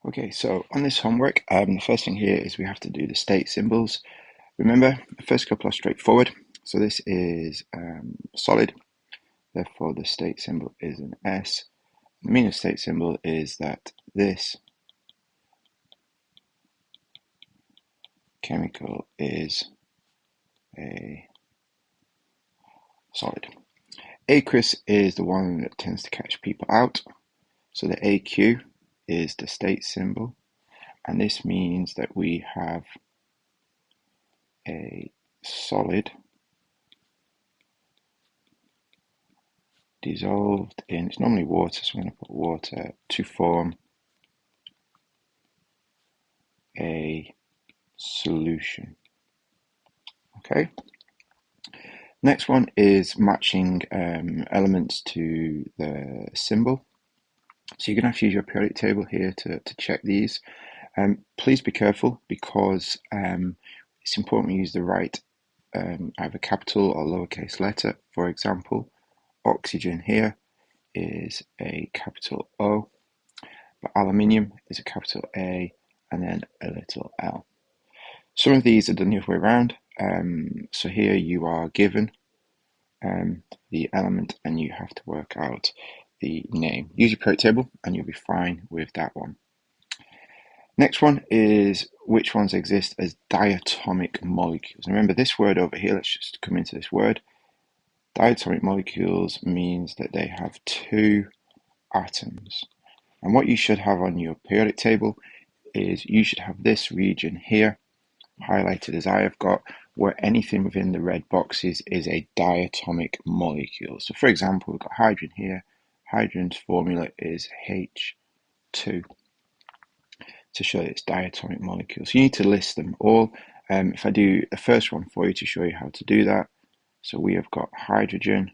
Okay, so on this homework, the first thing here is we have to do the state symbols. Remember, the first couple are straightforward. So this is solid, therefore the state symbol is an S. The meaning of state symbol is that this chemical is a solid. Aqueous is the one that tends to catch people out. So the AQ is the state symbol, and this means that we have a solid dissolved in, it's normally water, so I'm going to put water to form a solution. Okay. Next one is matching elements to the symbol. So you're going to have to use your periodic table here to check these. Please be careful because it's important we use the right either capital or lowercase letter. For example, oxygen here is a capital O, but aluminium is a capital A and then a little l. Some of these are done the other way around. So here you are given the element and you have to work out the name. Use your periodic table and you'll be fine with that one. Next one is which ones exist as diatomic molecules. And remember this word over here, let's just come into this word. Diatomic molecules means that they have two atoms. And what you should have on your periodic table is you should have this region here highlighted as I have got, where anything within the red boxes is a diatomic molecule. So for example, we've got hydrogen here. Hydrogen's formula is H2 to show it's diatomic molecule. So you need to list them all. If I do the first one for you to show you how to do that. So we have got hydrogen,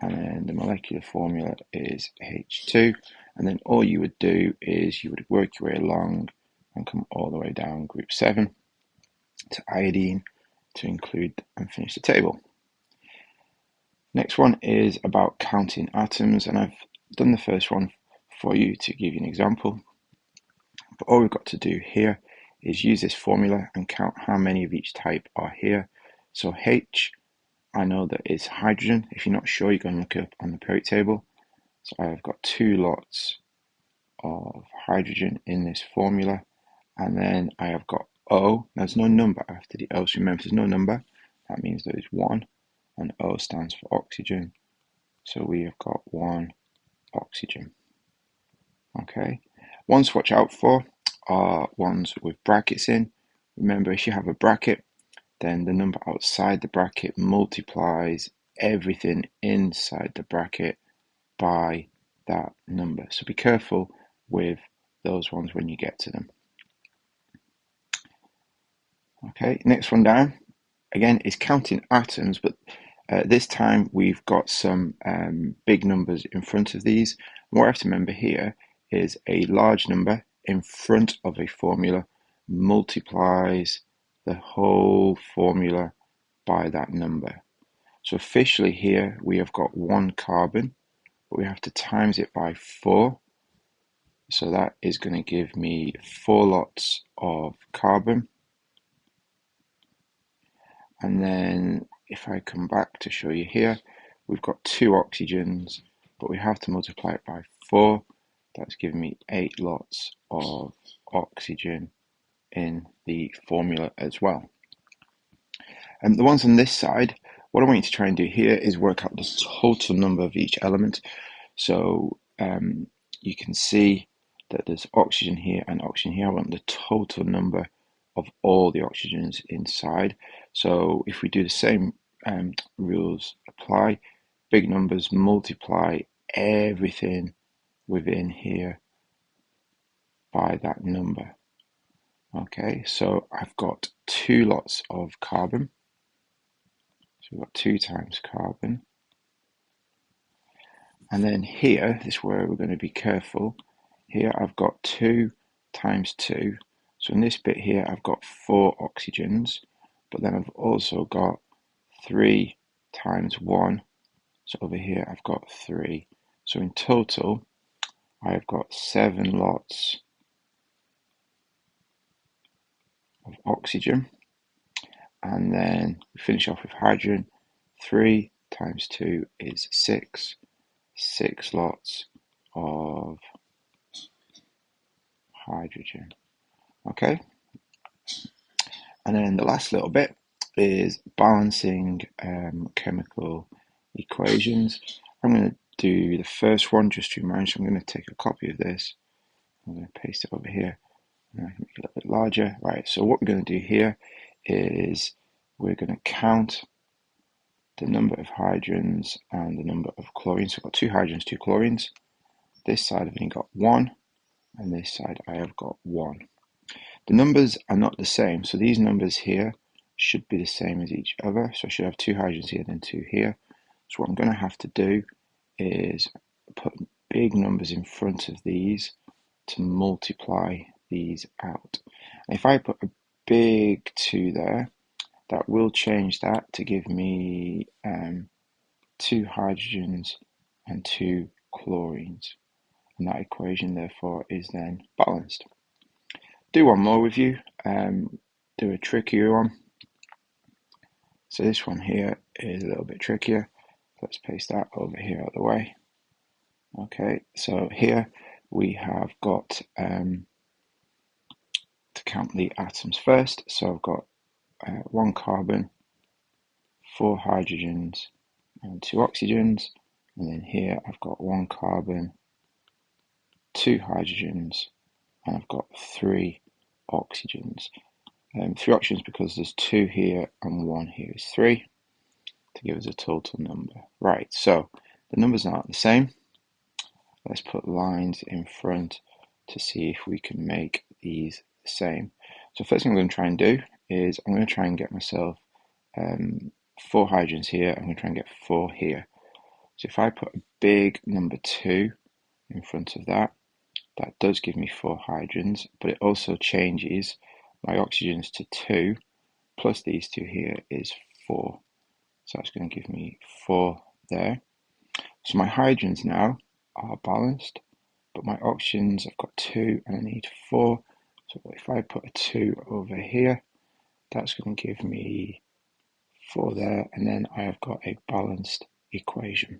and then the molecular formula is H2. And then all you would do is you would work your way along and come all the way down group 7 to iodine to include and finish the table. Next one is about counting atoms, and I've done the first one for you to give you an example. But all we've got to do here is use this formula and count how many of each type are here. So H, I know that is hydrogen. If you're not sure, you can look it up on the periodic table. So I've got 2 lots of hydrogen in this formula. And then I have got O. There's no number after the O. So remember, there's no number. That means there is 1. And O stands for oxygen. So we have got 1 oxygen. Okay. Ones to watch out for are ones with brackets in. Remember, if you have a bracket, then the number outside the bracket multiplies everything inside the bracket by that number. So be careful with those ones when you get to them. Okay, next one down, again, is counting atoms, but this time we've got some big numbers in front of these. And what I have to remember here is a large number in front of a formula multiplies the whole formula by that number. So officially here we have got 1 carbon, but we have to times it by 4. So that is going to give me 4 lots of carbon. And then if I come back to show you here, we've got 2 oxygens, but we have to multiply it by 4. That's giving me 8 lots of oxygen in the formula as well. And the ones on this side, what I want you to try and do here is work out the total number of each element. So you can see that there's oxygen here and oxygen here. I want the total number of all the oxygens inside. So if we do the same rules apply, big numbers multiply everything within here by that number. Okay, so I've got 2 lots of carbon. So we've got 2 times carbon. And then here, this is where we're going to be careful. Here I've got 2 times 2. So in this bit here, I've got 4 oxygens, but then I've also got 3 times 1. So over here, I've got 3. So in total, I have got 7 lots of oxygen, and then we finish off with hydrogen. 3 times 2 is 6. 6 lots of hydrogen. Okay, and then the last little bit is balancing chemical equations. I'm going to do the first one just to remind you. So I'm going to take a copy of this. I'm going to paste it over here, and I can make it a little bit larger. Right, so what we're going to do here is we're going to count the number of hydrogens and the number of chlorines. So I've got 2 hydrogens, 2 chlorines. This side I've only got 1, and this side I have got 1. The numbers are not the same, so these numbers here should be the same as each other. So I should have 2 hydrogens here, then 2 here. So what I'm going to have to do is put big numbers in front of these to multiply these out. And if I put a big 2 there, that will change that to give me 2 hydrogens and 2 chlorines. And that equation, therefore, is then balanced. Do one more with you, do a trickier one. So this one here is a little bit trickier. Let's paste that over here out of the way. Okay, so here we have got to count the atoms first. So I've got 1 carbon, 4 hydrogens, and 2 oxygens. And then here I've got 1 carbon, 2 hydrogens, and I've got 3 oxygens. 3 oxygens because there's 2 here and 1 here is 3 to give us a total number. Right, so the numbers aren't the same. Let's put lines in front to see if we can make these the same. So first thing I'm going to try and do is I'm going to try and get myself 4 hydrogens here. I'm going to try and get 4 here. So if I put a big number 2 in front of that, that does give me 4 hydrogens, but it also changes my oxygens to 2, plus these 2 here is 4. So that's going to give me 4 there. So my hydrogens now are balanced, but my oxygens, I've got 2 and I need 4. So if I put a 2 over here, that's going to give me 4 there, and then I have got a balanced equation.